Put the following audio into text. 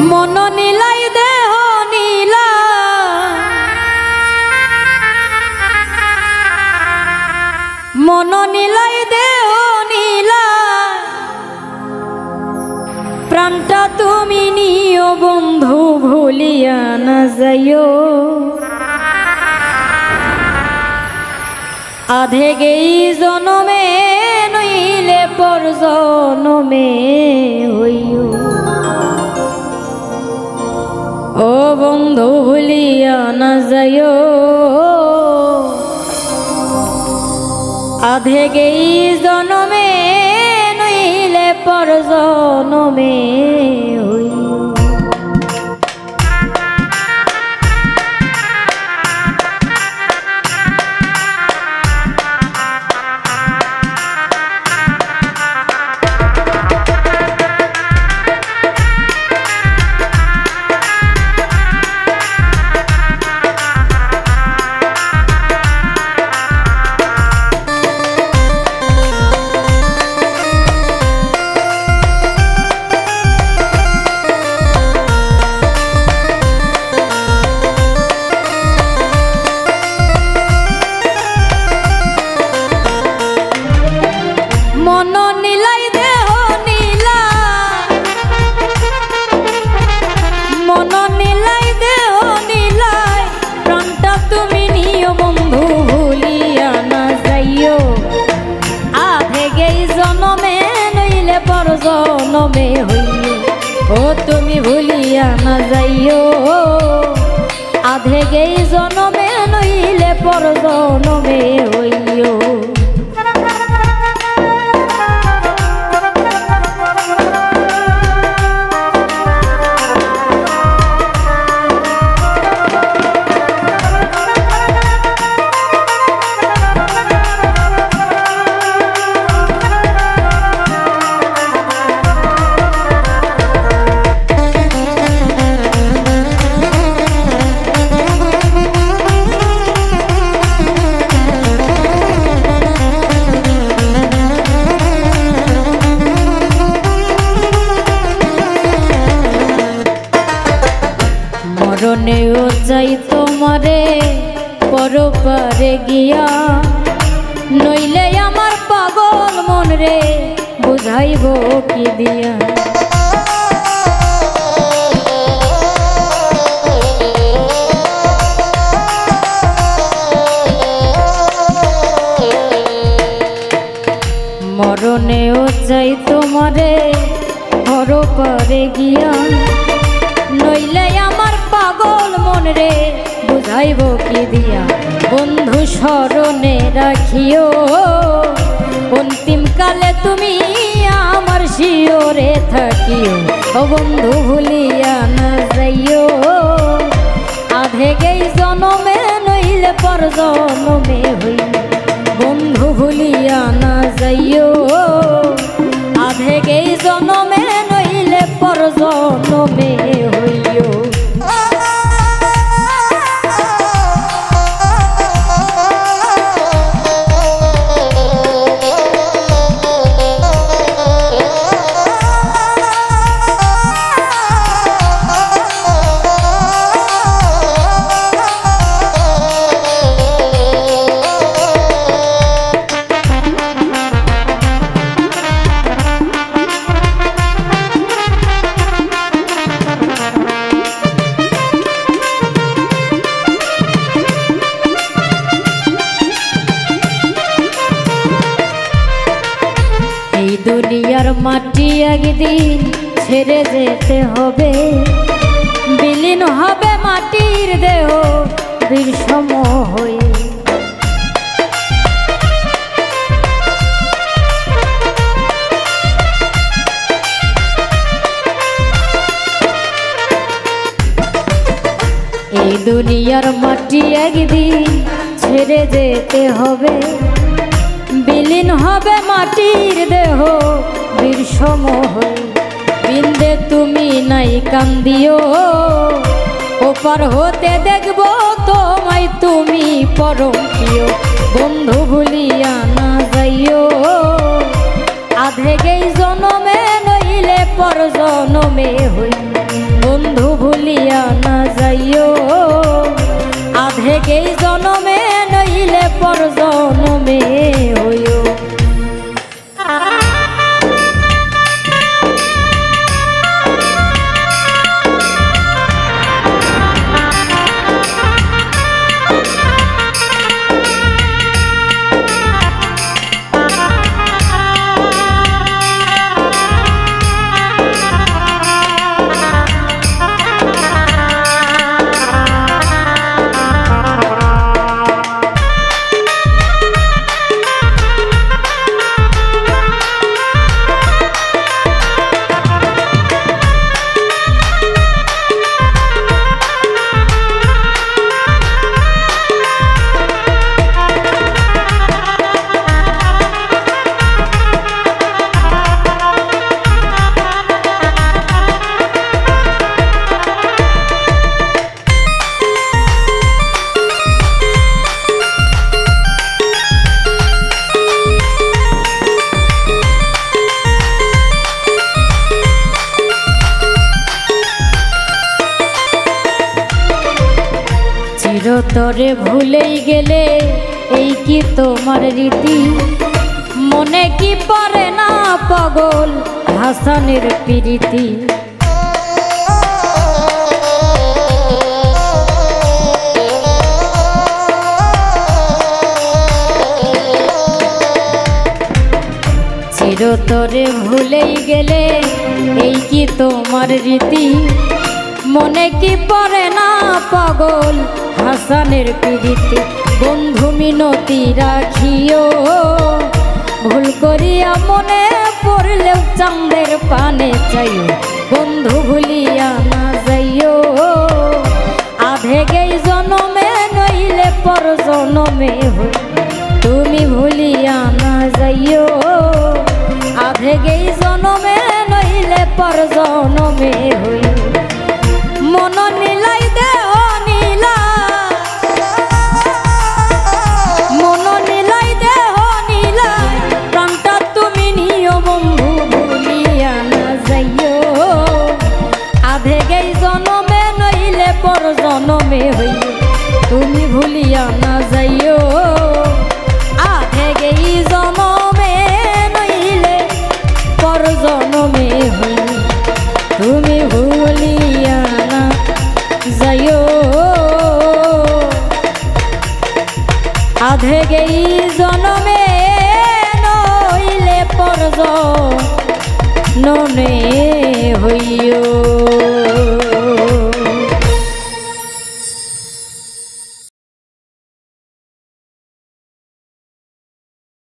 মন নীলাই দেহ নীলা মন নীলাই দেহ নীলা প্রাণটা তুমি নিও বন্ধু ভুলিয়া না যাইও আধে গেই জনমে নইলে পর জনমে হইও ও বন্ধু ভুলিয়া না যাইও আধে গেই জনমে নইলে পর জনমে হইও জনমে হইও ও তুমি ভুলিয়া না যাইও আধে গেই জনমে নইলে পর জনমে হইও মরণেও যাই তোমারে পরপারে গিয়া নইলে আমার পাগল মন রে বুঝাইব কি দিয়া মরণেও যাই তোমারে পরপারে গিয়া নইলে আমার পাগল মন রে বুঝাইব কি দিয়া বন্ধু স্মরণে রাখিও অন্তিম কালে তুমি আমার শিওরে থাকিও ও বন্ধু ভুলিয়া না যাইও আধে গেই জনমে নইলে পর জনমে হইও বন্ধু ভুলিয়া না যাইও আধে গেই জনমে নইলে পর জনমে হইও দুনিয়ার মাটি একদিন ছেড়ে যেতে হবে বিলীন হবে মাটির দেহ বিষম হয়ে এই দুনিয়ার মাটি একদিন ছেড়ে যেতে হবে বিলীন হবে মাটির দেহ বিষম হয়ে বিন্দে তুমি নাই কান্দিও ওপার হতে দেখব তোমায় তুমি পরম প্রিয় বন্ধু ভুলিয়া না যাইও আধে গেই জনমে নইলে পর জনমে হই ভুলিয়া না যাইও আধে গেই জনমে নইলে পর জনমে হইও। চিরতরে ভুলেই গেলে এই কি তোমার রীতি মনে কি পড়ে না পাগল হাসানের প্রীতি। চিরতরে ভুলেই গেলে এই কি তোমার রীতি মনে কি পড়ে না পাগল হাসানের প্রীতি। বন্ধু মিনতি রাখিও ভুল করিয়া মনে পড়লেও চাঁদের পানে চাইও বন্ধু ভুলিয়া না যাইও আধে গেই জনমে নইলে পর জনমে হই। তুমি ভুলিয়া না যাইও আধে গেই জনমে নইলে পর জনমে হই। মন নীলাই দেহ নীলা মন নীলাই দেহ নীলা প্রাণটা তুমি নিও বন্ধু ভুলিয়া না যাইও আধে গেই জনমে নইলে পর জনমে হইও। তুমি ভুলিয়া না যাইও আধে গেই জনমে নইলে পর জনমে হইও। তুমি ভুলিয়া না যাইও আধে গেই জনমে নইলে পর জনমে হইও।